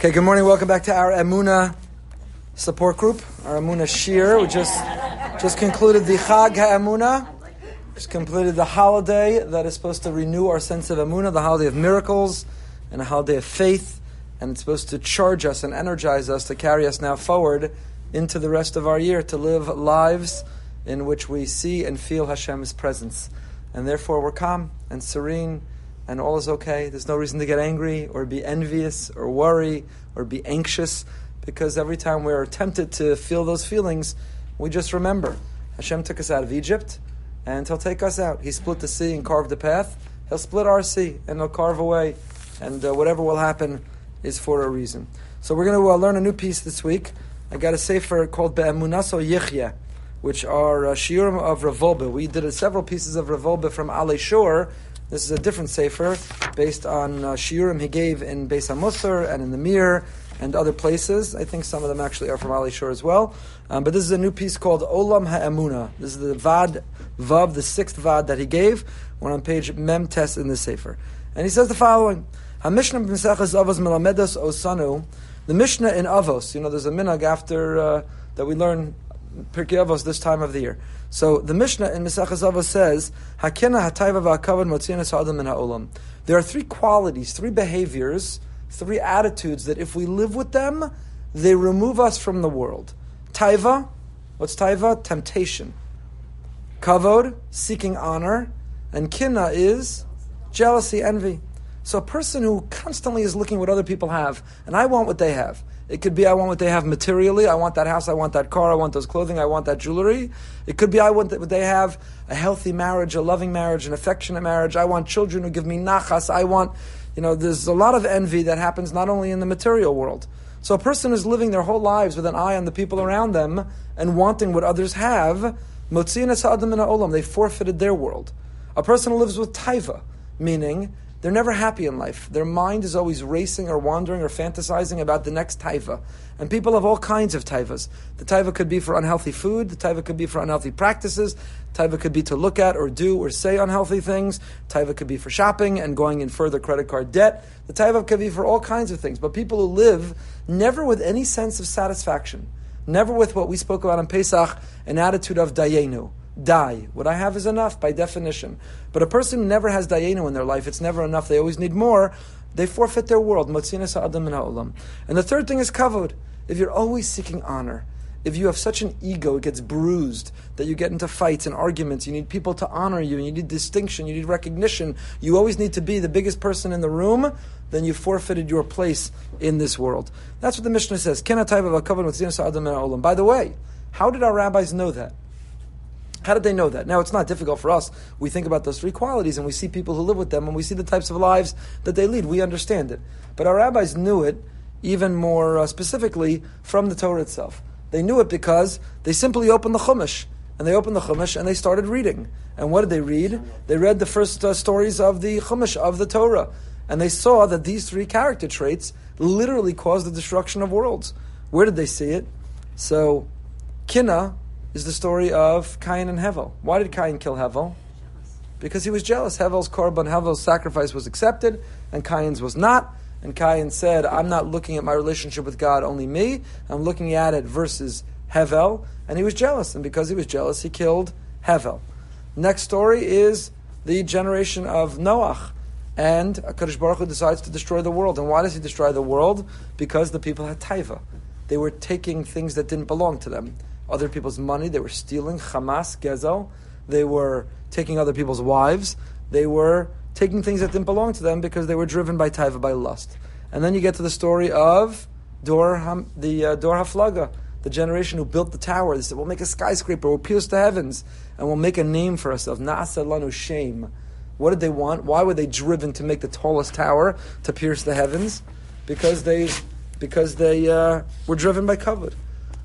Okay, good morning. Welcome back to our Emunah support group, our Emunah Shir. We just concluded the Chag HaEmunah. Just completed the holiday that is supposed to renew our sense of Emunah, the holiday of miracles and a holiday of faith. And it's supposed to charge us and energize us to carry us now forward into the rest of our year, to live lives in which we see and feel Hashem's presence. And therefore we're calm and serene and all is okay. There's no reason to get angry or be envious or worry or be anxious, because every time we're tempted to feel those feelings, we just remember Hashem took us out of Egypt and He'll take us out. He split the sea and carved the path. He'll split our sea and He'll carve away, and whatever will happen is for a reason. So we're going to learn a new piece this week. I got a sefer called Be'emunaso Yichya, which are shiurim of Rav Wolbe. We did several pieces of Rav Wolbe from Alei Shor. This is a different sefer based on shiurim he gave in Beis HaMusar and in the Mir and other places. I think some of them actually are from Alei Shor as well. But this is a new piece called Olam HaEmunah. This is the Vad Vav, the sixth Vad that he gave. We're on page Mem Tes in the sefer. And he says the following: HaMishnah b'Meseches Avos Melamedos Osanu. The Mishnah in Avos, there's a minhag after that we learn Pirkei Avos this time of the year. So the Mishnah in Meseches Avos says, Hakena hatayva v'akavod motzinas ha'adam min ha'olam. There are three qualities, three behaviors, three attitudes that if we live with them, they remove us from the world. Taiva, what's taiva? Temptation. Kavod, seeking honor. And kinna is jealousy, envy. So a person who constantly is looking what other people have, and I want what they have. It could be I want what they have materially. I want that house, I want that car, I want those clothing, I want that jewelry. It could be I want what they have, a healthy marriage, a loving marriage, an affectionate marriage. I want children who give me nachas. I want, there's a lot of envy that happens not only in the material world. So a person is living their whole lives with an eye on the people around them and wanting what others have. Motzinas ha'adam min ha'olam, they forfeited their world. A person who lives with taiva, meaning they're never happy in life. Their mind is always racing or wandering or fantasizing about the next taiva. And people have all kinds of taivas. The taiva could be for unhealthy food. The taiva could be for unhealthy practices. Taiva could be to look at or do or say unhealthy things. Taiva could be for shopping and going in further credit card debt. The taiva could be for all kinds of things. But people who live never with any sense of satisfaction, never with what we spoke about on Pesach, an attitude of dayenu. Die. What I have is enough by definition. But a person who never has dayenu in their life, it's never enough, they always need more, they forfeit their world. Motzinas ha'adam min ha'olam. And the third thing is kavod. If you're always seeking honor, if you have such an ego, it gets bruised, that you get into fights and arguments, you need people to honor you, you need distinction, you need recognition, you always need to be the biggest person in the room, then you forfeited your place in this world. That's what the Mishnah says. By the way, how did our rabbis know that? How did they know that? Now, it's not difficult for us. We think about those three qualities and we see people who live with them and we see the types of lives that they lead. We understand it. But our rabbis knew it even more specifically from the Torah itself. They knew it because they simply opened the Chumash. And they opened the Chumash and they started reading. And what did they read? They read the first stories of the Chumash, of the Torah. And they saw that these three character traits literally caused the destruction of worlds. Where did they see it? So, Kinna is the story of Cain and Hevel. Why did Cain kill Hevel? Because he was jealous. Hevel's sacrifice was accepted, and Cain's was not. And Cain said, I'm not looking at my relationship with God, only me. I'm looking at it versus Hevel. And he was jealous. And because he was jealous, he killed Hevel. Next story is the generation of Noach. And HaKadosh Baruch Hu decides to destroy the world. And why does he destroy the world? Because the people had taiva. They were taking things that didn't belong to them. Other people's money, they were stealing, Hamas, Gezel. They were taking other people's wives. They were taking things that didn't belong to them because they were driven by taiva, by lust. And then you get to the story of Dor HaFlaga, the generation who built the tower. They said, we'll make a skyscraper, we'll pierce the heavens, and we'll make a name for ourselves. Na'aseh lanu shame. What did they want? Why were they driven to make the tallest tower, to pierce the heavens? Because they were driven by kavod.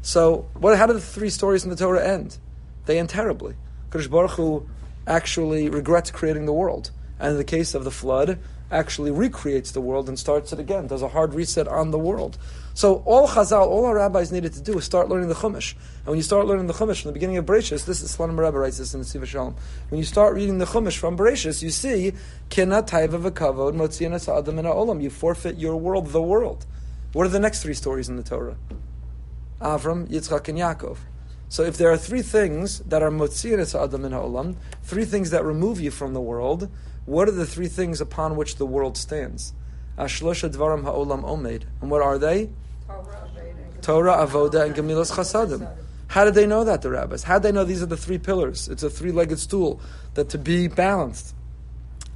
So, how did the three stories in the Torah end? They end terribly. Kadosh Baruch Hu actually regrets creating the world. And in the case of the flood, actually recreates the world and starts it again, does a hard reset on the world. So all Chazal, all our rabbis needed to do is start learning the Chumash. And when you start learning the Chumash from the beginning of Bereshis, this is Slonim Rebbe writes this in the Siva Shalom. When you start reading the Chumash from Bereshis, you see, Kina Taiva V'Kavod Motzianas Adam Min Ha'olam. You forfeit your world, the world. What are the next three stories in the Torah? Avram, Yitzchak, and Yaakov. So if there are three things that are motziin es ha'adam min ha'olam, three things that remove you from the world, what are the three things upon which the world stands? Ashlosha dvaram ha'olam omed. And what are they? Torah, Avoda, and Gemilas Chasadim. How did they know that, the rabbis? How did they know these are the three pillars? It's a three-legged stool, that to be balanced,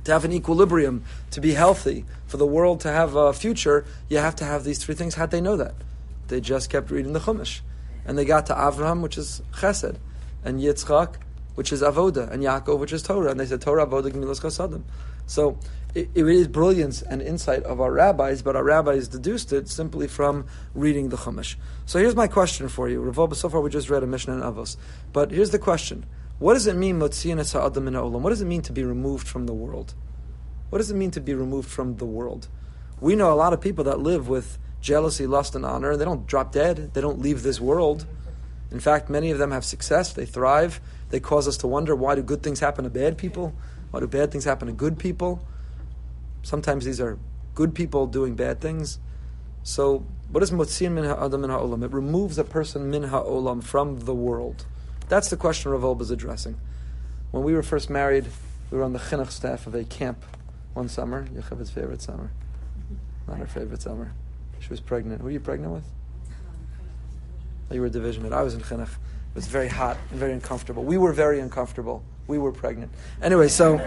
to have an equilibrium, to be healthy, for the world to have a future, you have to have these three things. How did they know that? They just kept reading the Chumash. And they got to Avraham, which is Chesed, and Yitzchak, which is Avoda, and Yaakov, which is Torah. And they said, Torah, Avoda, Gemilas Chasadim. So it is brilliance and insight of our rabbis, but our rabbis deduced it simply from reading the Chumash. So here's my question for you. Rav, so far we just read a Mishnah in Avos. But here's the question. What does it mean, Motziin es ha'adam min ha'olam? What does it mean to be removed from the world? What does it mean to be removed from the world? We know a lot of people that live with jealousy, lust, and honor. They don't drop dead. They don't leave this world. In fact, many of them have success. They thrive. They cause us to wonder, why do good things happen to bad people? Why do bad things happen to good people? Sometimes these are good people doing bad things. So, what is motziin min ha'adam min ha'olam? It removes a person min ha'olam, from the world. That's the question Rav Wolbe is addressing. When we were first married, we were on the chinuch staff of a camp one summer. Yochevet's favorite summer. Not her favorite summer. She was pregnant. Who were you pregnant with? Oh, you were a division head. I was in chinuch. It was very hot and very uncomfortable. We were very uncomfortable. We were pregnant. Anyway, no?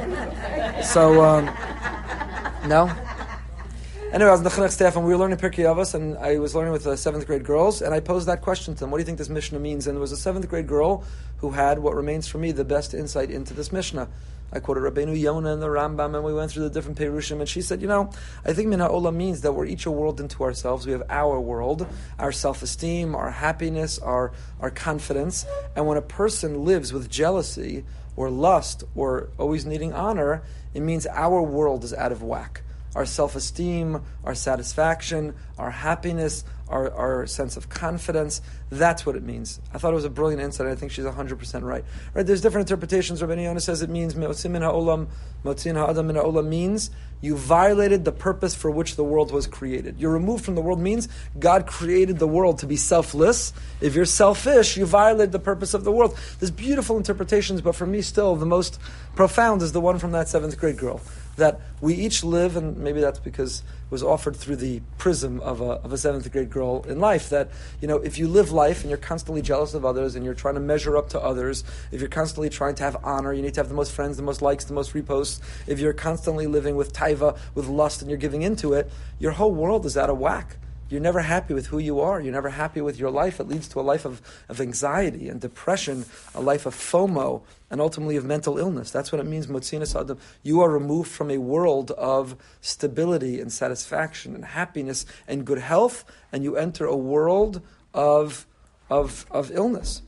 Anyway, I was in the chinuch staff and we were learning Pirkei Avos, and I was learning with 7th grade girls, and I posed that question to them. What do you think this Mishnah means? And there was a 7th grade girl who had what remains for me the best insight into this Mishnah. I quoted Rabbeinu Yonah and the Rambam, and we went through the different Perushim, and she said, I think Min HaOlam means that we're each a world into ourselves. We have our world, our self-esteem, our happiness, our confidence. And when a person lives with jealousy or lust or always needing honor, it means our world is out of whack. Our self-esteem, our satisfaction, our happiness, our sense of confidence, that's what it means. I thought it was a brilliant insight. I think she's 100% right. Right? There's different interpretations. Rabbeinu Yonah says it means Motziin min ha'olam, Motziin ha'adam min ha'olam means you violated the purpose for which the world was created. You're removed from the world means God created the world to be selfless. If you're selfish, you violated the purpose of the world. There's beautiful interpretations, but for me still the most profound is the one from that 7th grade girl. That we each live, and maybe that's because it was offered through the prism of a 7th grade girl in life, that, if you live life and you're constantly jealous of others and you're trying to measure up to others, if you're constantly trying to have honor, you need to have the most friends, the most likes, the most reposts, if you're constantly living with taiva, with lust, and you're giving into it, your whole world is out of whack. You're never happy with who you are. You're never happy with your life. It leads to a life of anxiety and depression, a life of FOMO, and ultimately of mental illness. That's what it means, Motziin es ha'adam. You are removed from a world of stability and satisfaction and happiness and good health, and you enter a world of illness.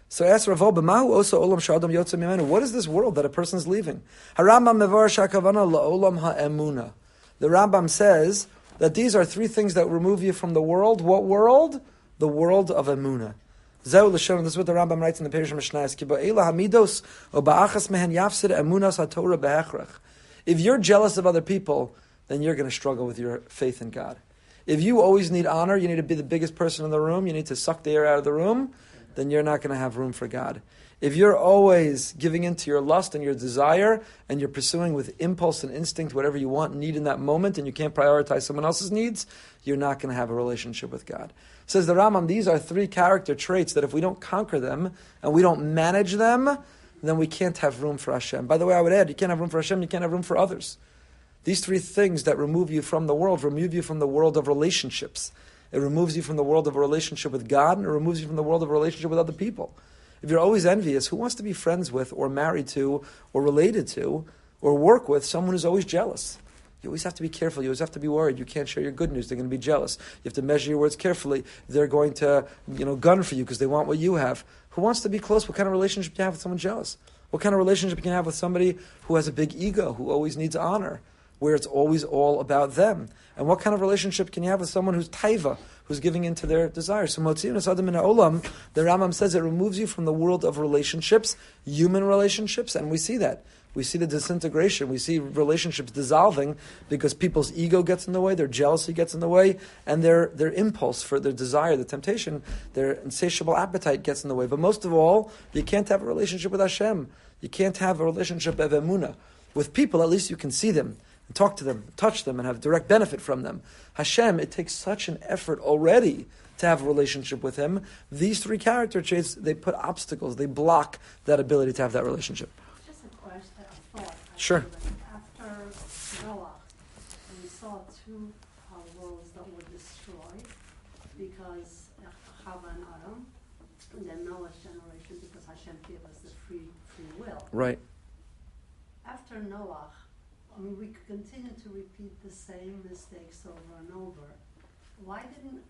So I asked Rav Wolbe, Mahu osa olam sh'adam yotze mimenu? What is this world that a person's leaving? Harambam mevar shakavana la'olam ha'emuna. The Rambam says that these are three things that remove you from the world. What world? The world of Emunah. Zeu l'shon, this is what the Rambam writes in the Perush Mishnayos. Ki ba'ela hamidos o ba'achas mehen yafsid emunas ha'torah be'echrach. If you're jealous of other people, then you're going to struggle with your faith in God. If you always need honor, you need to be the biggest person in the room, you need to suck the air out of the room, then you're not going to have room for God. If you're always giving into your lust and your desire, and you're pursuing with impulse and instinct whatever you want and need in that moment, and you can't prioritize someone else's needs, you're not going to have a relationship with God. Says the Rambam, these are three character traits that if we don't conquer them and we don't manage them, then we can't have room for Hashem. By the way, I would add, you can't have room for Hashem, you can't have room for others. These three things that remove you from the world remove you from the world of relationships. It removes you from the world of a relationship with God, and it removes you from the world of a relationship with other people. If you're always envious, who wants to be friends with or married to or related to or work with someone who's always jealous? You always have to be careful. You always have to be worried. You can't share your good news. They're going to be jealous. You have to measure your words carefully. They're going to, gun for you because they want what you have. Who wants to be close? What kind of relationship do you have with someone jealous? What kind of relationship can you have with somebody who has a big ego, who always needs honor, where it's always all about them? And what kind of relationship can you have with someone who's taiva, who's giving into their desires? So Motziin es ha'adam min ha'olam, the Rambam says it removes you from the world of relationships, human relationships, and we see that. We see the disintegration. We see relationships dissolving because people's ego gets in the way, their jealousy gets in the way, and their impulse for their desire, the temptation, their insatiable appetite gets in the way. But most of all, you can't have a relationship with Hashem. You can't have a relationship of emunah. With people, at least you can see them, and talk to them, touch them, and have direct benefit from them. Hashem, it takes such an effort already to have a relationship with Him. These three character traits, they put obstacles, they block that ability to have that relationship. Just a question, a thought. Sure. After Noah, we saw two worlds that were destroyed because Chava and Adam, and then Noah's generation because Hashem gave us the free will. Right. After Noah, we could continue to repeat the same mistakes over and over. Why didn't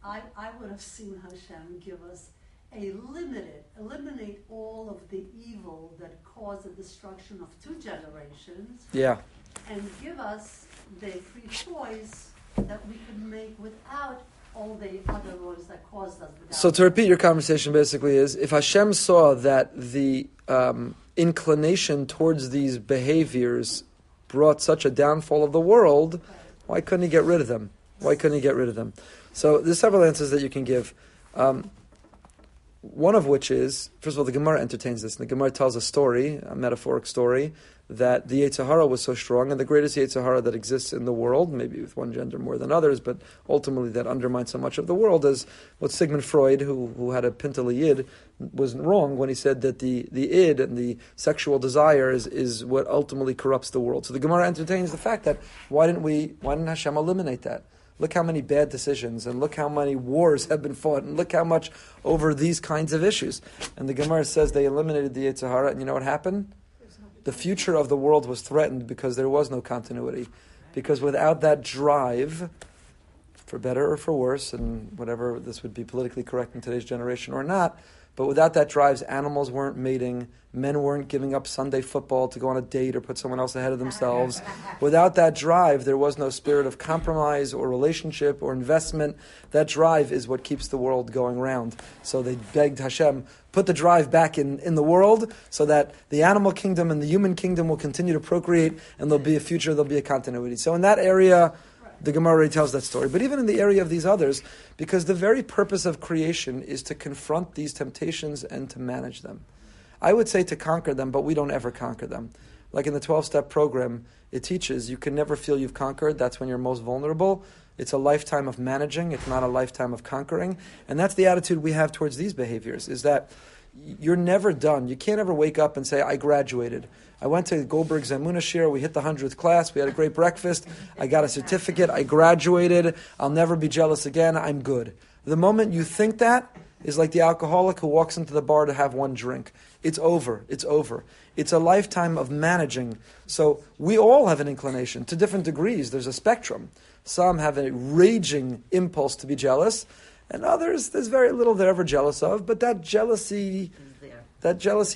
I would have seen Hashem give us eliminate all of the evil that caused the destruction of two generations. Yeah. And give us the free choice that we could make without all the other ones that caused us. So to repeat your conversation basically is, if Hashem saw that the inclination towards these behaviors brought such a downfall of the world, why couldn't He get rid of them? Why couldn't He get rid of them? So there's several answers that you can give. One of which is, first of all, the Gemara entertains this. And the Gemara tells a story, a metaphoric story, that the Yetzer Hara was so strong, and the greatest Yetzer Hara that exists in the world, maybe with one gender more than others, but ultimately that undermines so much of the world, is what Sigmund Freud, who had a Pintele Yid, was wrong when he said that the id and the sexual desire is what ultimately corrupts the world. So the Gemara entertains the fact that why didn't Hashem eliminate that? Look how many bad decisions, and look how many wars have been fought, and look how much over these kinds of issues. And the Gemara says they eliminated the Yetzer Hara, and you know what happened? The future of the world was threatened because there was no continuity. Because without that drive, for better or for worse, and whatever this would be politically correct in today's generation or not, but without that drive, animals weren't mating, men weren't giving up Sunday football to go on a date or put someone else ahead of themselves. Without that drive, there was no spirit of compromise or relationship or investment. That drive is what keeps the world going round. So they begged Hashem, put the drive back in the world so that the animal kingdom and the human kingdom will continue to procreate, and there'll be a future, there'll be a continuity. So in that area, the Gemara already tells that story. But even in the area of these others, because the very purpose of creation is to confront these temptations and to manage them. I would say to conquer them, but we don't ever conquer them. Like in the 12-step program, it teaches you can never feel you've conquered. That's when you're most vulnerable. It's a lifetime of managing. It's not a lifetime of conquering. And that's the attitude we have towards these behaviors, is that you're never done. You can't ever wake up and say, I graduated. I went to Goldberg's Emunah Shir, we hit the 100th class, we had a great breakfast, I got a certificate, I graduated, I'll never be jealous again, I'm good. The moment you think that is like the alcoholic who walks into the bar to have one drink. It's over, it's over. It's a lifetime of managing. So we all have an inclination, to different degrees, there's a spectrum. Some have a raging impulse to be jealous, and others, there's very little they're ever jealous of, but that jealousy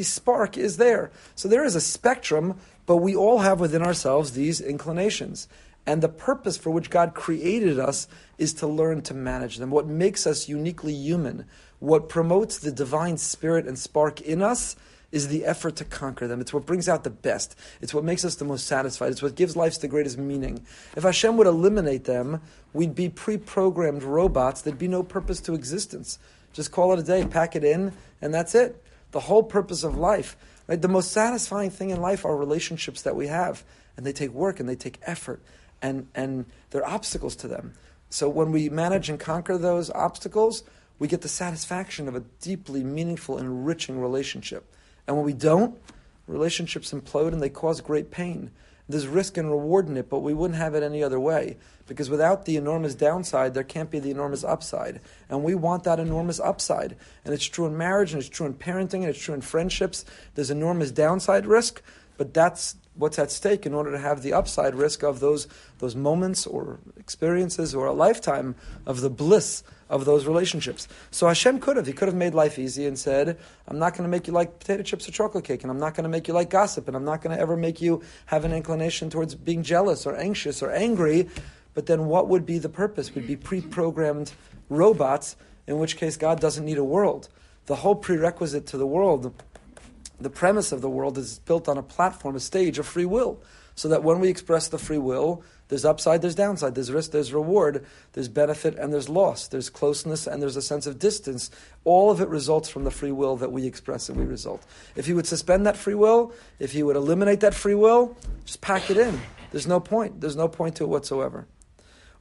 spark is there. So there is a spectrum, but we all have within ourselves these inclinations. And the purpose for which God created us is to learn to manage them. What makes us uniquely human, what promotes the divine spirit and spark in us, is the effort to conquer them. It's what brings out the best. It's what makes us the most satisfied. It's what gives life the greatest meaning. If Hashem would eliminate them, we'd be pre-programmed robots. There'd be no purpose to existence. Just call it a day, pack it in, and that's it. The whole purpose of life. Right? The most satisfying thing in life are relationships that we have. And they take work and they take effort. And there are obstacles to them. So when we manage and conquer those obstacles, we get the satisfaction of a deeply meaningful, enriching relationship. And when we don't, relationships implode and they cause great pain. There's risk and reward in it, but we wouldn't have it any other way. Because without the enormous downside, there can't be the enormous upside. And we want that enormous upside. And it's true in marriage, and it's true in parenting, and it's true in friendships. There's enormous downside risk, but that's what's at stake in order to have the upside risk of those moments or experiences or a lifetime of the bliss of those relationships. So Hashem could have made life easy and said, I'm not going to make you like potato chips or chocolate cake, and I'm not going to make you like gossip, and I'm not going to ever make you have an inclination towards being jealous or anxious or angry. But then what would be the purpose? We'd be pre-programmed robots, in which case God doesn't need a world. The whole prerequisite to the world the premise of the world is built on a platform, a stage of free will. So that when we express the free will, there's upside, there's downside, there's risk, there's reward, there's benefit and there's loss, there's closeness and there's a sense of distance. All of it results from the free will that we express and we result. If you would suspend that free will, if you would eliminate that free will, just pack it in. There's no point. There's no point to it whatsoever.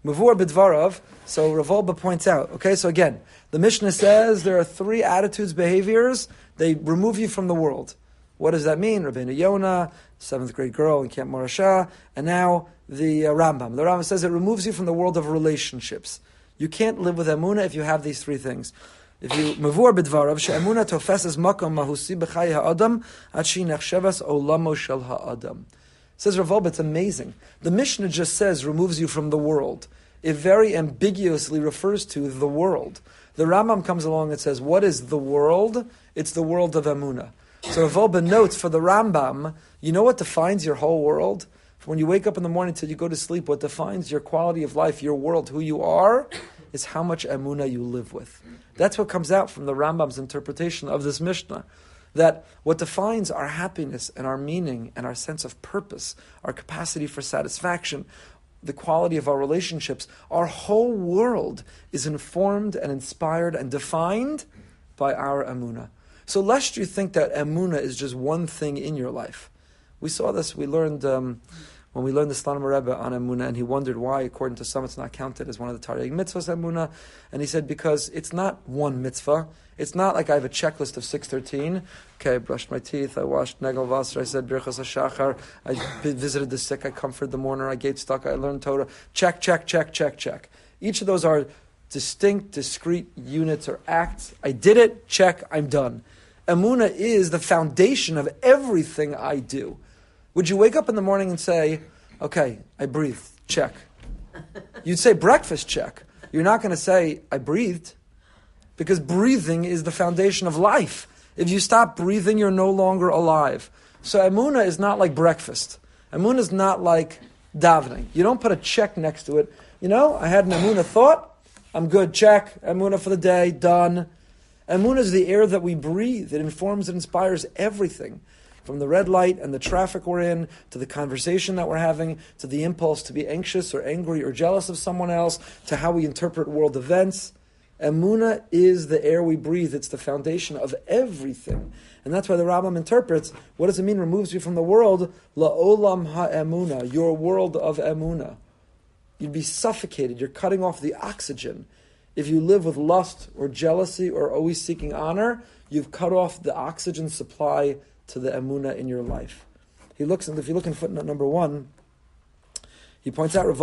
Mavur b'dvarav, so Rav Wolbe points out, okay, so again, the Mishnah says there are 3 attitudes, behaviors, they remove you from the world. What does that mean? Rabbeinu Yonah, 7th grade girl in Camp Morasha, and now the Rambam. The Rambam says it removes you from the world of relationships. You can't live with Emunah if you have these 3 things. If you Mavur b'dvarav, she'emunah tofeses makom mahusi b'chai ha'adam ad shi nechshevas olamo shel ha'adam. Says Rav Wolbe, it's amazing. The Mishnah just says removes you from the world. It very ambiguously refers to the world. The Rambam comes along and says, what is the world? It's the world of Emunah. So Rav Wolbe notes for the Rambam, you know what defines your whole world? From when you wake up in the morning till you go to sleep, what defines your quality of life, your world, who you are, is how much Emunah you live with. That's what comes out from the Rambam's interpretation of this Mishnah. That what defines our happiness and our meaning and our sense of purpose, our capacity for satisfaction, the quality of our relationships, our whole world is informed and inspired and defined by our Emunah. So lest you think that Emunah is just one thing in your life. We saw this, we learned, when we learned the Slonimer Rebbe on Emunah, and he wondered why, according to some, it's not counted as one of the Taryag mitzvahs, Emunah. And he said, because it's not one mitzvah. It's not like I have a checklist of 613. Okay, I brushed my teeth, I washed Negel Wasser, I said Birchas HaShachar, I visited the sick, I comforted the mourner, I gave stuck, I learned Torah. Check, check, check, check, check. Each of those are distinct, discrete units or acts. I did it, check, I'm done. Emunah is the foundation of everything I do. Would you wake up in the morning and say, okay, I breathed, check. You'd say breakfast, check. You're not going to say, I breathed, because breathing is the foundation of life. If you stop breathing, you're no longer alive. So Emunah is not like breakfast. Emunah is not like davening. You don't put a check next to it. You know, I had an Emunah thought, I'm good, check. Emunah for the day, done. Emunah is the air that we breathe. It informs and inspires everything. From the red light and the traffic we're in, to the conversation that we're having, to the impulse to be anxious or angry or jealous of someone else, to how we interpret world events. Emunah is the air we breathe. It's the foundation of everything. And that's why the Rambam interprets, what does it mean removes you from the world? La'olam ha'emunah, your world of emunah. You'd be suffocated. You're cutting off the oxygen. If you live with lust or jealousy or always seeking honor, you've cut off the oxygen supply to the emunah in your life. If you look in footnote number 1, he points out, based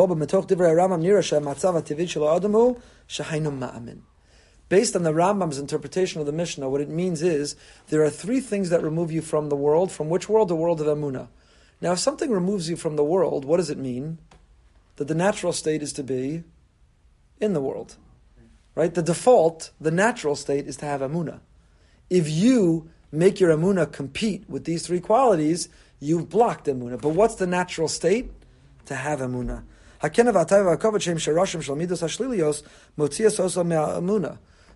on the Rambam's interpretation of the Mishnah, what it means is, there are 3 things that remove you from the world. From which world? The world of emunah. Now, if something removes you from the world, what does it mean? That the natural state is to be in the world. Right? The default, the natural state is to have emunah. If you make your emunah compete with these 3 qualities, you've blocked emunah. But what's the natural state? To have emunah.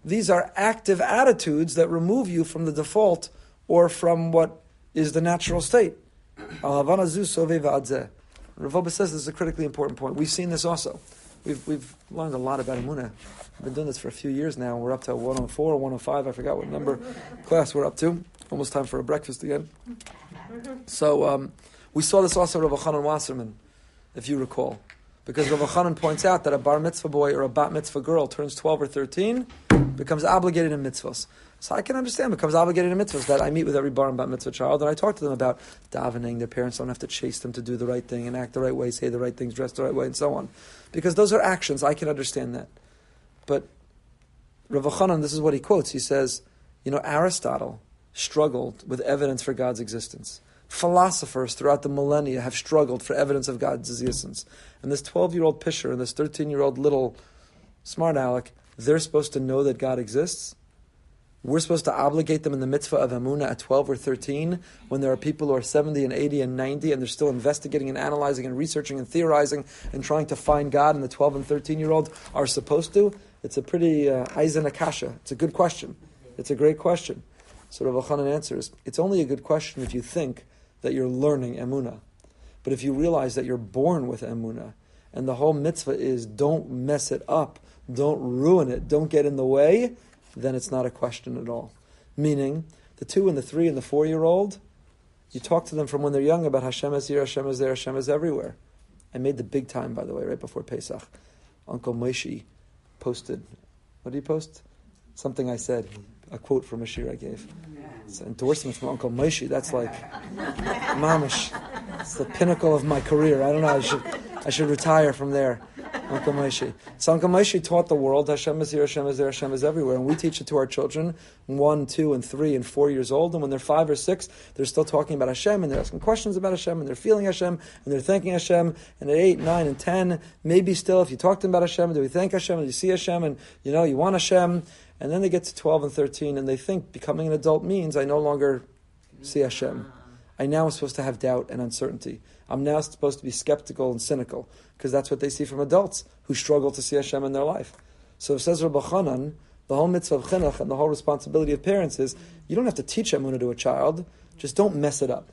These are active attitudes that remove you from the default or from what is the natural state. Rav Wolbe says this is a critically important point. We've seen this also. We've learned a lot about emunah. I've been doing this for a few years now. We're up to 104, 105. I forgot what number class we're up to. Almost time for a breakfast again. So we saw this also with Rav Chanan Wasserman, if you recall. Because Rav Chanan points out that a bar mitzvah boy or a bat mitzvah girl turns 12 or 13, becomes obligated in mitzvahs. So I can understand, becomes obligated in mitzvahs, that I meet with every bar and bat mitzvah child and I talk to them about davening. Their parents don't have to chase them to do the right thing and act the right way, say the right things, dress the right way, and so on. Because those are actions, I can understand that. But Rav Chanan, this is what he quotes. He says, Aristotle struggled with evidence for God's existence. Philosophers throughout the millennia have struggled for evidence of God's existence. And this 12-year-old pisher and this 13-year-old little smart aleck, they're supposed to know that God exists? We're supposed to obligate them in the mitzvah of emunah at 12 or 13 when there are people who are 70 and 80 and 90 and they're still investigating and analyzing and researching and theorizing and trying to find God, and the 12 and 13-year-old are supposed to? It's a pretty Eisen Akasha. It's a good question. It's a great question. So Rav Elchanan answers, it's only a good question if you think that you're learning emunah. But if you realize that you're born with emunah, and the whole mitzvah is don't mess it up, don't ruin it, don't get in the way, then it's not a question at all. Meaning, the 2 and the 3 and the 4-year-old, you talk to them from when they're young about Hashem is here, Hashem is there, Hashem is everywhere. I made the big time, by the way, right before Pesach. Uncle Moshe posted, what did he post? Something I said, a quote from a shir I gave. It's an endorsement from Uncle Moshe. That's like, mamish. It's the pinnacle of my career. I don't know, I should retire from there. Uncle Moshe. So Uncle Moshe taught the world, Hashem is here, Hashem is there, Hashem is everywhere. And we teach it to our children, 1, 2, and 3, and 4 years old. And when they're 5 or 6, they're still talking about Hashem, and they're asking questions about Hashem, and they're feeling Hashem, and they're thanking Hashem. And at 8, 9, and 10, maybe still, if you talk to them about Hashem, do we thank Hashem, do you see Hashem, and you want Hashem? And then they get to 12 and 13, and they think becoming an adult means I no longer see Hashem. I now am supposed to have doubt and uncertainty. I'm now supposed to be skeptical and cynical, because that's what they see from adults who struggle to see Hashem in their life. So it says Rabbi Chanan, the whole mitzvah of chinuch and the whole responsibility of parents is, you don't have to teach emunah to a child, just don't mess it up.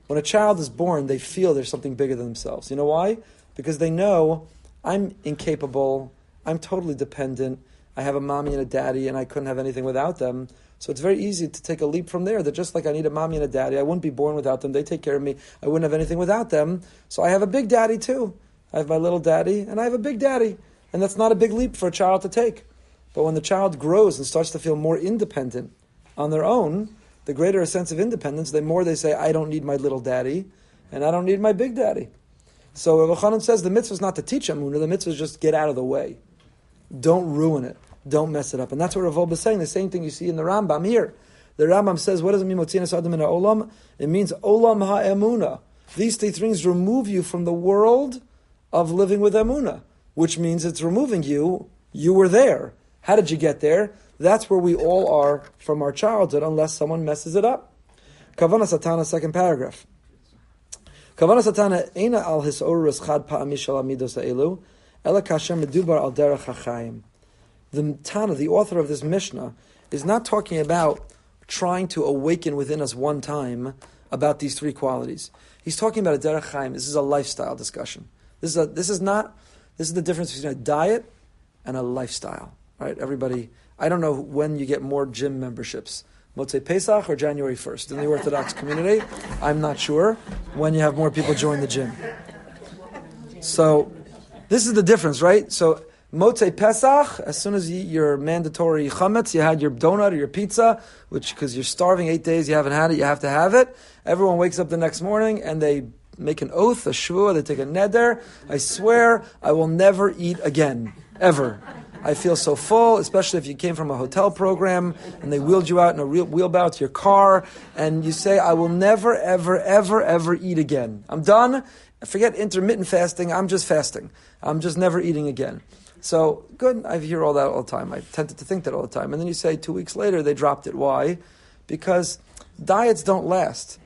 When a child is born, they feel there's something bigger than themselves. You know why? Because they know, I'm incapable, I'm totally dependent, I have a mommy and a daddy, and I couldn't have anything without them. So it's very easy to take a leap from there, that just like I need a mommy and a daddy, I wouldn't be born without them, they take care of me, I wouldn't have anything without them, so I have a big daddy too. I have my little daddy, and I have a big daddy. And that's not a big leap for a child to take. But when the child grows and starts to feel more independent on their own, the greater a sense of independence, the more they say, I don't need my little daddy, and I don't need my big daddy. So Rav Chanan says the mitzvah is not to teach emunah, the mitzvah is just get out of the way. Don't ruin it. Don't mess it up. And that's what Rav Wolbe is saying, the same thing you see in the Rambam here. The Rambam says, what does it mean, Motzinas Adam min ha'olam? It means olam ha'emunah. These 3 things remove you from the world of living with emunah, which means it's removing you. You were there. How did you get there? That's where we all are from our childhood, unless someone messes it up. Kavana Satana, second paragraph. Kavana Satana eina al hisorus chad pa'ami shel amidos ha'elu, ela kasher medubar al derech hachayim. The Tana, the author of this Mishnah, is not talking about trying to awaken within us one time about these 3 qualities. He's talking about a derech chaim. This is a lifestyle discussion. This is the difference between a diet and a lifestyle. Right? Everybody, I don't know when you get more gym memberships, Motzei Pesach or January 1st in the Orthodox community. I'm not sure when you have more people join the gym. So this is the difference, right? So Motzei Pesach, as soon as you eat your mandatory chametz, you had your donut or your pizza, which, because you're starving 8 days, you haven't had it, you have to have it. Everyone wakes up the next morning and they make an oath, a shvuah, they take a neder. I swear I will never eat again, ever. I feel so full, especially if you came from a hotel program and they wheeled you out in a wheelbarrow to your car, and you say, I will never, ever, ever, ever eat again. I'm done. Forget intermittent fasting. I'm just fasting. I'm just never eating again. So, good, I hear all that all the time. I tended to think that all the time. And then you say 2 weeks later they dropped it. Why? Because diets don't last.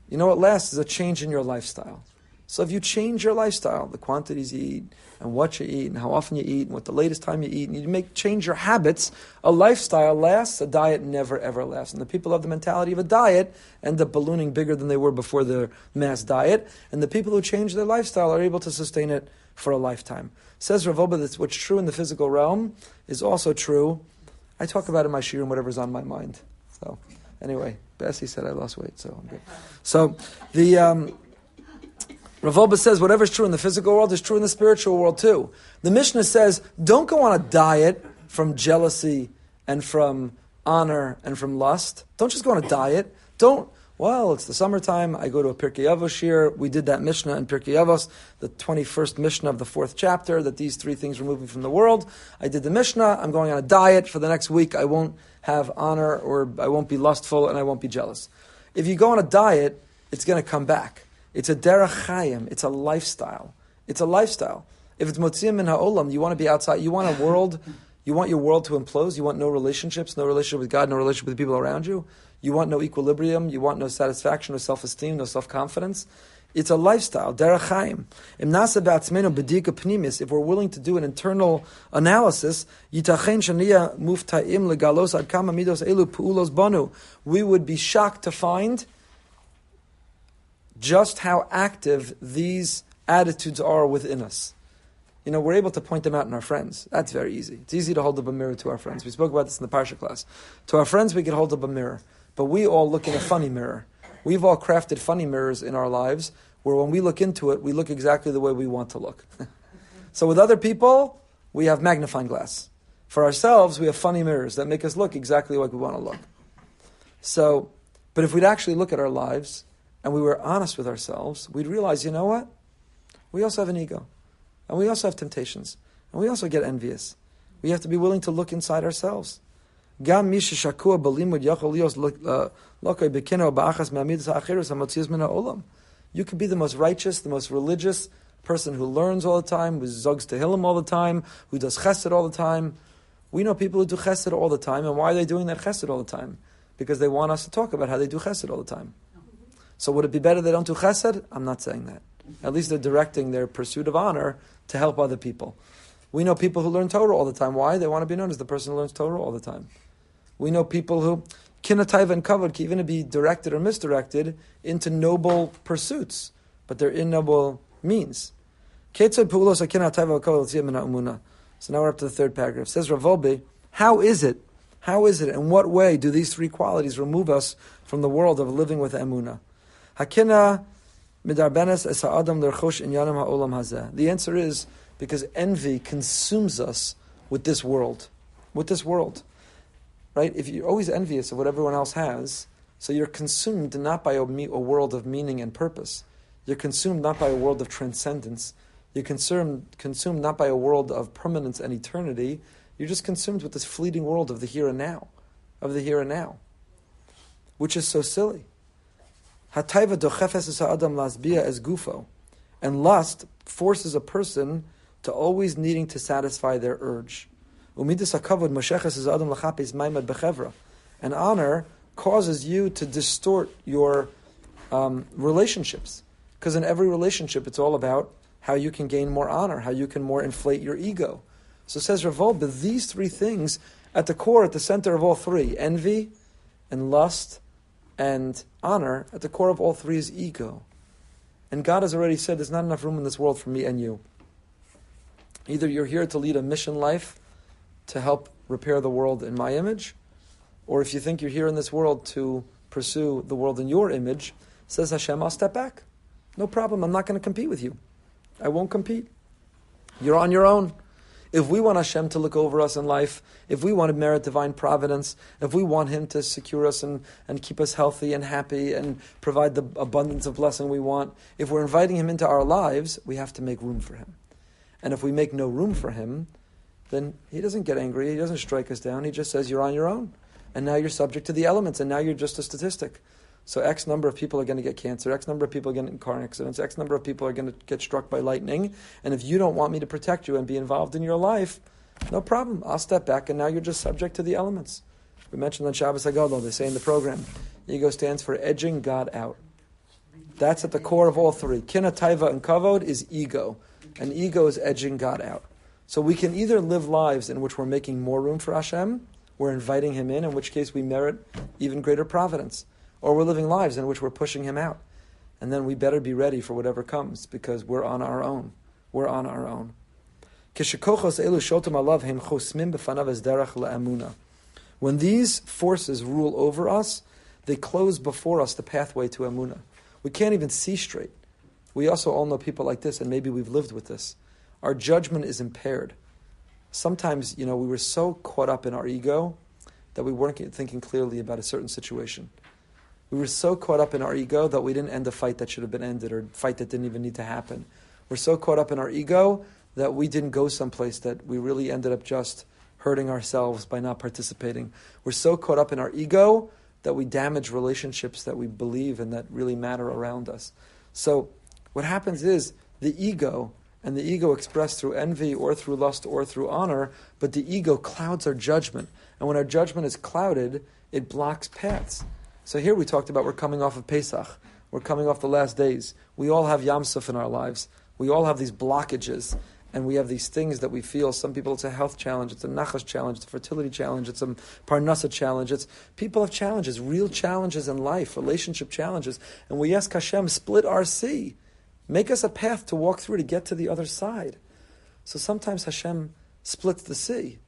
You know what lasts is a change in your lifestyle. So if you change your lifestyle, the quantities you eat, and what you eat, and how often you eat, and what the latest time you eat, and you change your habits, a lifestyle lasts, a diet never ever lasts. And the people have the mentality of a diet end up ballooning bigger than they were before their mass diet, and the people who change their lifestyle are able to sustain it for a lifetime. Says Rav Wolbe that what's true in the physical realm is also true. I talk about it in my shiur and whatever's on my mind. So, anyway, Bessie said I lost weight, so I'm good. So, Rav Wolbe says whatever's true in the physical world is true in the spiritual world too. The Mishnah says, don't go on a diet from jealousy and from honor and from lust. Don't just go on a diet. It's the summertime, I go to a Pirkei Avos shir. We did that Mishnah in Pirkei Avos, the 21st Mishnah of the 4th chapter, that these 3 things remove me from the world. I did the Mishnah, I'm going on a diet for the next week. I won't have honor, or I won't be lustful, and I won't be jealous. If you go on a diet, it's going to come back. It's a derech chayim. It's a lifestyle. It's a lifestyle. If it's motziyim min ha'olam, you want to be outside. You want a world. You want your world to implode. You want no relationships, no relationship with God, no relationship with the people around you. You want no equilibrium. You want no satisfaction, no self-esteem, no self-confidence. It's a lifestyle, derech chaim. Im nasa b'atzmenu b'dika pnimis, if we're willing to do an internal analysis, yitachen shaniya mufta'im legalos ad kama midos elu pu'ulos banu, we would be shocked to find just how active these attitudes are within us. We're able to point them out in our friends. That's very easy. It's easy to hold up a mirror to our friends. We spoke about this in the Parsha class. To our friends, we can hold up a mirror. But we all look in a funny mirror. We've all crafted funny mirrors in our lives where when we look into it, we look exactly the way we want to look. So with other people, we have magnifying glass. For ourselves, we have funny mirrors that make us look exactly like we want to look. So, but if we'd actually look at our lives and we were honest with ourselves, we'd realize, you know what? We also have an ego. And we also have temptations. And we also get envious. We have to be willing to look inside ourselves. You could be the most righteous, the most religious person who learns all the time, who zogs Tehillim all the time, who does chesed all the time. We know people who do chesed all the time, and why are they doing that chesed all the time? Because they want us to talk about how they do chesed all the time. So would it be better they don't do chesed? I'm not saying that. At least they're directing their pursuit of honor to help other people. We know people who learn Torah all the time. Why? They want to be known as the person who learns Torah all the time. We know people who, kinataiva and kavod, can even be directed or misdirected into noble pursuits, but they're in noble means. So now we're up to the third paragraph. It says Rav Wolbe, how is it, in what way do these three qualities remove us from the world of living with emunah? The answer is because envy consumes us with this world. Right? If you're always envious of what everyone else has, so you're consumed not by a world of meaning and purpose. You're consumed not by a world of transcendence. You're consumed not by a world of permanence and eternity. You're just consumed with this fleeting world of the here and now. Which is so silly. Hataiva dochefes ha'adam lasbia as gufo. And lust forces a person to always needing to satisfy their urge. Umidas hakavod mosheches ha'adam lachapes maimad bechevra. And honor causes you to distort your relationships. Because in every relationship, it's all about how you can gain more honor, how you can more inflate your ego. So says Rav Wolbe, these three things, at the core, at the center of all three, envy and lust and honor, at the core of all three is ego. And God has already said there's not enough room in this world for me and you. Either you're here to lead a mission life to help repair the world in my image, or if you think you're here in this world to pursue the world in your image, says Hashem, I'll step back. No problem, I'm not going to compete with you. I won't compete. You're on your own. If we want Hashem to look over us in life, if we want to merit divine providence, if we want Him to secure us and keep us healthy and happy and provide the abundance of blessing we want, if we're inviting Him into our lives, we have to make room for Him. And if we make no room for Him, then He doesn't get angry, He doesn't strike us down, He just says, you're on your own. And now you're subject to the elements, and now you're just a statistic. So X number of people are going to get cancer, X number of people are going to get in car accidents, X number of people are going to get struck by lightning, and if you don't want me to protect you and be involved in your life, no problem, I'll step back, and now you're just subject to the elements. We mentioned on Shabbos HaGadol, they say in the program, ego stands for edging God out. That's at the core of all three. Kina, taiva, and kavod is ego, and ego is edging God out. So we can either live lives in which we're making more room for Hashem, we're inviting Him in which case we merit even greater providence. Or we're living lives in which we're pushing Him out. And then we better be ready for whatever comes, because we're on our own. We're on our own. When these forces rule over us, they close before us the pathway to emunah. We can't even see straight. We also all know people like this, and maybe we've lived with this. Our judgment is impaired. Sometimes, we were so caught up in our ego that we weren't thinking clearly about a certain situation. We were so caught up in our ego that we didn't end a fight that should have been ended, or a fight that didn't even need to happen. We're so caught up in our ego that we didn't go someplace, that we really ended up just hurting ourselves by not participating. We're so caught up in our ego that we damage relationships that we believe and that really matter around us. So what happens is the ego, and the ego expressed through envy or through lust or through honor, but the ego clouds our judgment. And when our judgment is clouded, it blocks paths. So here we talked about we're coming off of Pesach. We're coming off the last days. We all have Yam Suf in our lives. We all have these blockages. And we have these things that we feel. Some people, it's a health challenge, it's a nachas challenge, it's a fertility challenge, it's a parnasa challenge. People have challenges, real challenges in life, relationship challenges. And we ask Hashem, split our sea. Make us a path to walk through to get to the other side. So sometimes Hashem splits the sea,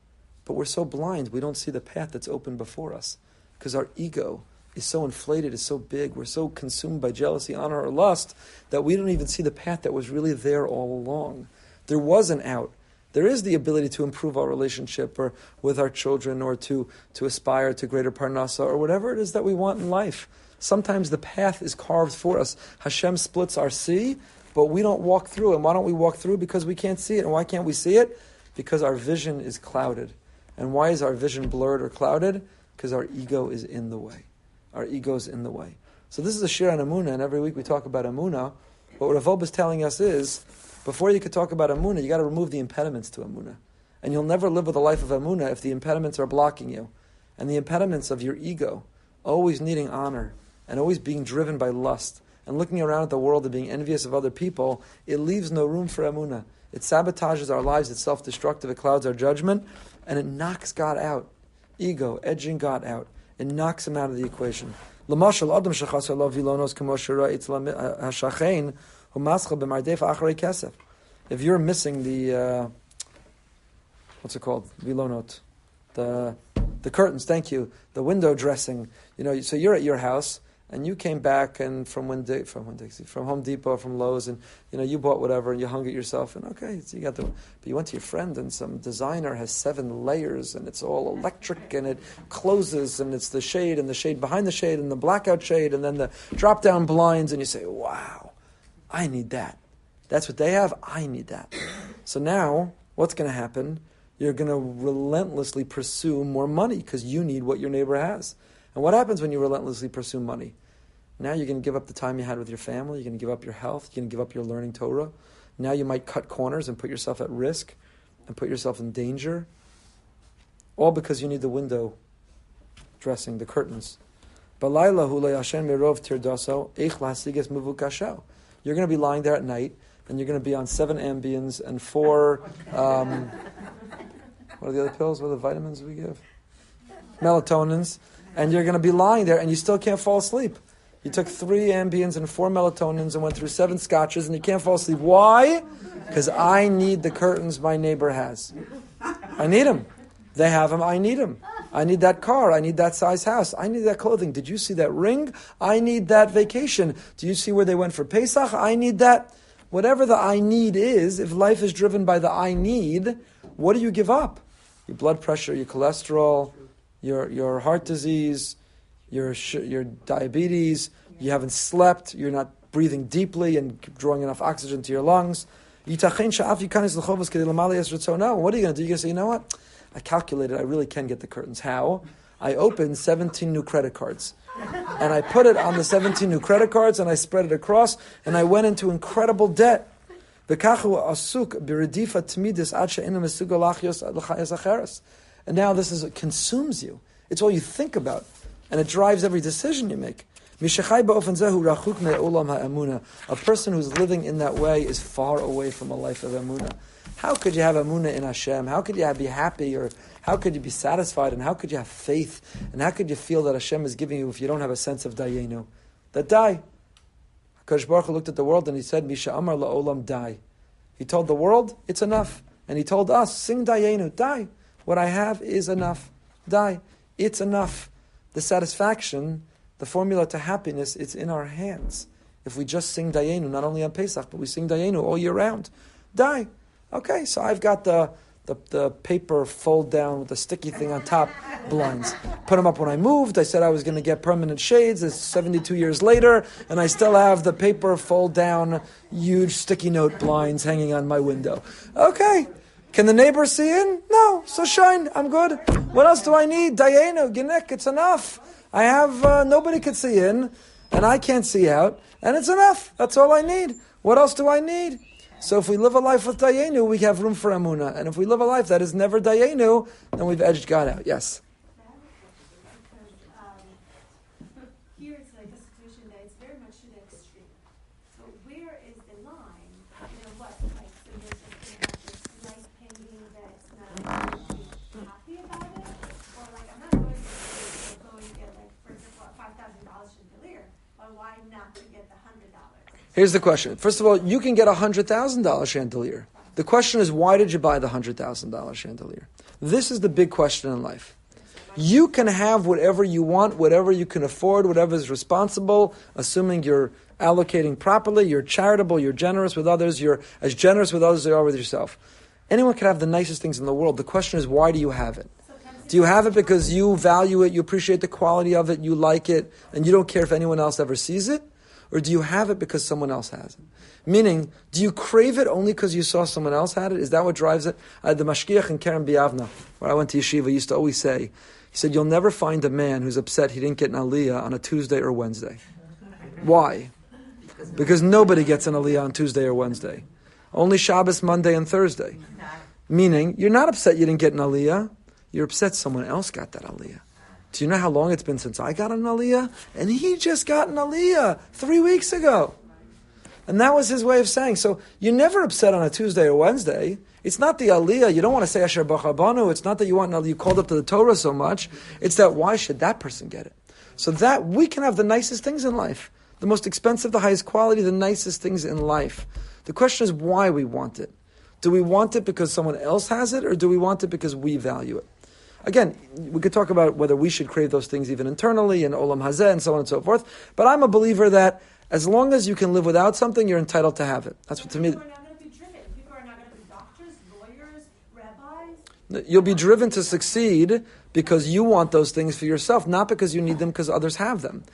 but we're so blind, we don't see the path that's open before us. Because our ego is so inflated, is so big, we're so consumed by jealousy, honor, or lust, that we don't even see the path that was really there all along. There was an out. There is the ability to improve our relationship or with our children or to aspire to greater parnasa or whatever it is that we want in life. Sometimes the path is carved for us. Hashem splits our sea, but we don't walk through. And why don't we walk through? Because we can't see it. And why can't we see it? Because our vision is clouded. And why is our vision blurred or clouded? Because our ego is in the way. Our ego is in the way. So this is a shir on Amunah, and every week we talk about Amunah. But what Rav Wolbe is telling us is, before you could talk about Amunah, you got to remove the impediments to Amunah. And you'll never live with a life of Amunah if the impediments are blocking you. And the impediments of your ego, always needing honor, and always being driven by lust, and looking around at the world and being envious of other people, it leaves no room for Amunah. It sabotages our lives, it's self-destructive, it clouds our judgment, and it knocks God out. Ego, edging God out. It knocks him out of the equation. L'mashal adam shechasar lo vilonos k'mo shera itzla hashachein humascha b'mardef acharei kesef. If you're missing the what's it called? Vilonot, the curtains. Thank you. The window dressing. So you're at your house and you came back and from Home Depot, from Lowe's, and you bought whatever and you hung it yourself. And okay, so but you went to your friend and some designer has 7 layers and it's all electric and it closes and it's the shade and the shade behind the shade and the blackout shade and then the drop down blinds, and you say, wow, I need that. That's what they have. I need that. So now what's going to happen? You're going to relentlessly pursue more money because you need what your neighbor has. And what happens when you relentlessly pursue money? Now you're going to give up the time you had with your family. You're going to give up your health. You're going to give up your learning Torah. Now you might cut corners and put yourself at risk and put yourself in danger. All because you need the window dressing, the curtains. You're going to be lying there at night and you're going to be on 7 Ambiens and 4, what are the other pills? What are the vitamins we give? Melatonins. And you're going to be lying there and you still can't fall asleep. You took 3 Ambiens and 4 melatonins and went through 7 scotches and you can't fall asleep. Why? Because I need the curtains my neighbor has. I need them. They have them. I need them. I need that car. I need that size house. I need that clothing. Did you see that ring? I need that vacation. Do you see where they went for Pesach? I need that. Whatever the I need is, if life is driven by the I need, what do you give up? Your blood pressure, your cholesterol, your heart disease, your diabetes, you haven't slept, you're not breathing deeply and drawing enough oxygen to your lungs. What are you going to do? You're going to say, you know what? I calculated I really can get the curtains. How? I opened 17 new credit cards. And I put it on the 17 new credit cards and I spread it across and I went into incredible debt. And now it consumes you. It's all you think about. And it drives every decision you make. A person who's living in that way is far away from a life of emunah. How could you have emunah in Hashem? How could you be happy, or how could you be satisfied, and how could you have faith, and how could you feel that Hashem is giving you if you don't have a sense of dayenu? That die. HaKadosh Baruch Hu looked at the world and he said, Misha Amar la'olam die. He told the world, it's enough. And he told us, sing dayenu, die. What I have is enough. Die. It's enough. The satisfaction, the formula to happiness, it's in our hands. If we just sing dayenu, not only on Pesach, but we sing dayenu all year round. Die. Okay, so I've got the paper fold down with the sticky thing on top blinds. Put them up when I moved. I said I was going to get permanent shades. It's 72 years later, and I still have the paper fold down, huge sticky note blinds hanging on my window. Okay. Can the neighbor see in? No. So shine. I'm good. What else do I need? Dayenu, Ginek, it's enough. I have, nobody could see in, and I can't see out, and it's enough. That's all I need. What else do I need? So if we live a life with dayenu, we have room for emunah. And if we live a life that is never dayenu, then we've edged God out. Yes? Here it's like a situation that it's very much to the Here's the question. First of all, you can get a $100,000 chandelier. The question is, why did you buy the $100,000 chandelier? This is the big question in life. You can have whatever you want, whatever you can afford, whatever is responsible, assuming you're allocating properly, you're charitable, you're generous with others, you're as generous with others as you are with yourself. Anyone can have the nicest things in the world. The question is, why do you have it? Do you have it because you value it, you appreciate the quality of it, you like it, and you don't care if anyone else ever sees it? Or do you have it because someone else has it? Meaning, do you crave it only because you saw someone else had it? Is that what drives it? The Mashgiach in Kerem Biavna, where I went to yeshiva, used to always say, he said, you'll never find a man who's upset he didn't get an aliyah on a Tuesday or Wednesday. Why? Because nobody gets an aliyah on Tuesday or Wednesday. Only Shabbos, Monday, and Thursday. Meaning, you're not upset you didn't get an aliyah. You're upset someone else got that aliyah. Do you know how long it's been since I got an aliyah? And he just got an aliyah 3 weeks ago. And that was his way of saying, so you're never upset on a Tuesday or Wednesday. It's not the aliyah. You don't want to say Asher B'chabanu. It's not that you called up to the Torah so much. It's that why should that person get it? So that we can have the nicest things in life. The most expensive, the highest quality, the nicest things in life. The question is why we want it. Do we want it because someone else has it, or do we want it because we value it? Again, we could talk about whether we should crave those things even internally in Olam Hazeh and so on and so forth. But I'm a believer that as long as you can live without something, you're entitled to have it. That's what to me. People are not going to be driven. People are not going to be doctors, lawyers, rabbis. You'll be driven to succeed because you want those things for yourself, not because you need them because others have them.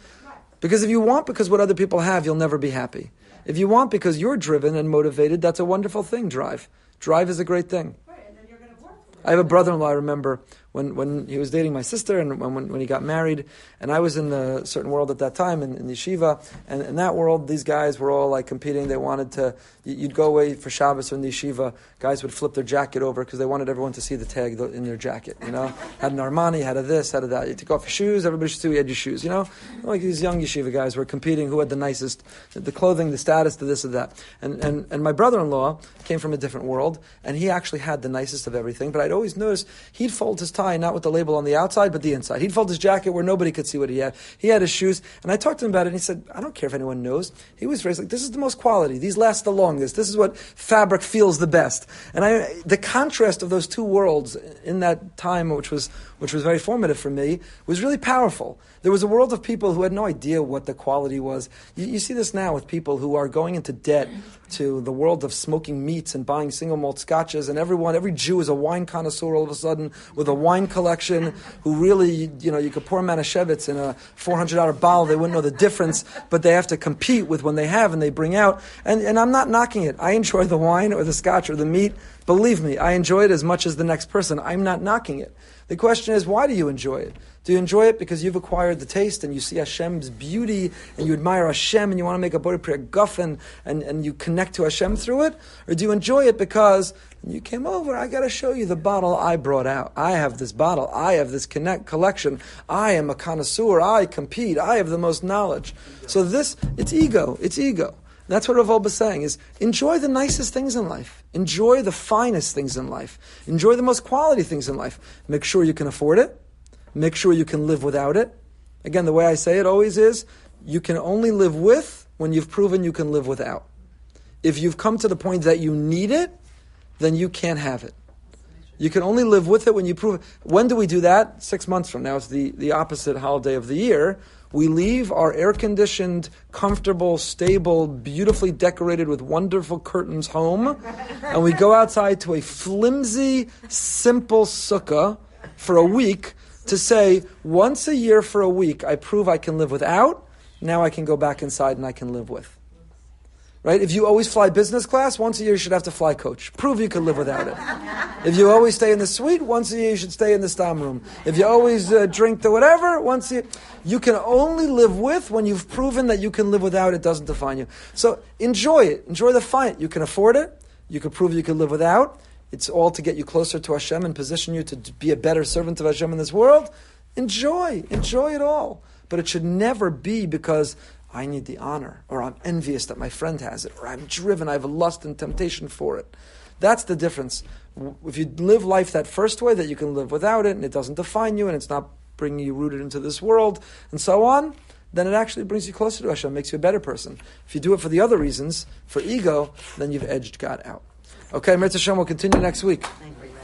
Because if you want because what other people have, you'll never be happy. If you want because you're driven and motivated, that's a wonderful thing, drive. Drive is a great thing. Right, and then you're going to work for it. I have a brother-in-law, I remember, when he was dating my sister and when he got married, and I was in a certain world at that time, in yeshiva, and in that world, these guys were all like competing. They wanted to, you'd go away for Shabbos or in the yeshiva, guys would flip their jacket over because they wanted everyone to see the tag in their jacket, you know? Had an Armani, had a this, had a that. You took off your shoes, everybody should see you had your shoes, you know? Like these young yeshiva guys were competing who had the nicest, the clothing, the status, the this or that. And my brother-in-law came from a different world, and he actually had the nicest of everything, but I'd always noticed he'd fold his tie not with the label on the outside, but the inside. He'd fold his jacket where nobody could see what he had. He had his shoes, and I talked to him about it, and he said, I don't care if anyone knows. He was raised like, this is the most quality. These last the longest. This is what fabric feels the best. And the contrast of those two worlds in that time, which was very formative for me, was really powerful. There was a world of people who had no idea what the quality was. You see this now with people who are going into debt to the world of smoking meats and buying single malt scotches, and every Jew is a wine connoisseur all of a sudden with a wine collection who really, you could pour Manischewitz in a $400 bottle, they wouldn't know the difference, but they have to compete with when they have and they bring out. And I'm not knocking it. I enjoy the wine or the scotch or the meat. Believe me, I enjoy it as much as the next person. I'm not knocking it. The question is, why do you enjoy it? Do you enjoy it because you've acquired the taste and you see Hashem's beauty and you admire Hashem and you want to make a Borei Pri Guffen and you connect to Hashem through it? Or do you enjoy it because you came over, I got to show you the bottle I brought out. I have this bottle. I have this collection. I am a connoisseur. I compete. I have the most knowledge. So it's ego. It's ego. That's what Rav Wolbe is saying, is enjoy the nicest things in life. Enjoy the finest things in life. Enjoy the most quality things in life. Make sure you can afford it. Make sure you can live without it. Again, the way I say it always is, you can only live with when you've proven you can live without. If you've come to the point that you need it, then you can't have it. You can only live with it when you prove it. When do we do that? 6 months from now. It's the opposite holiday of the year. We leave our air-conditioned, comfortable, stable, beautifully decorated with wonderful curtains home, and we go outside to a flimsy, simple sukkah for a week to say, once a year for a week, I prove I can live without, now I can go back inside and I can live with. Right? If you always fly business class, once a year you should have to fly coach. Prove you can live without it. If you always stay in the suite, once a year you should stay in the stam room. If you always drink the whatever, once a year. You can only live with when you've proven that you can live without. It doesn't define you. So enjoy it. Enjoy the fight. You can afford it. You can prove you can live without. It's all to get you closer to Hashem and position you to be a better servant of Hashem in this world. Enjoy it all. But it should never be because I need the honor, or I'm envious that my friend has it, or I'm driven, I have a lust and temptation for it. That's the difference. If you live life that first way, that you can live without it, and it doesn't define you, and it's not bringing you rooted into this world, and so on, then it actually brings you closer to Hashem, makes you a better person. If you do it for the other reasons, for ego, then you've edged God out. Okay, Mitzvah Hashem will continue next week.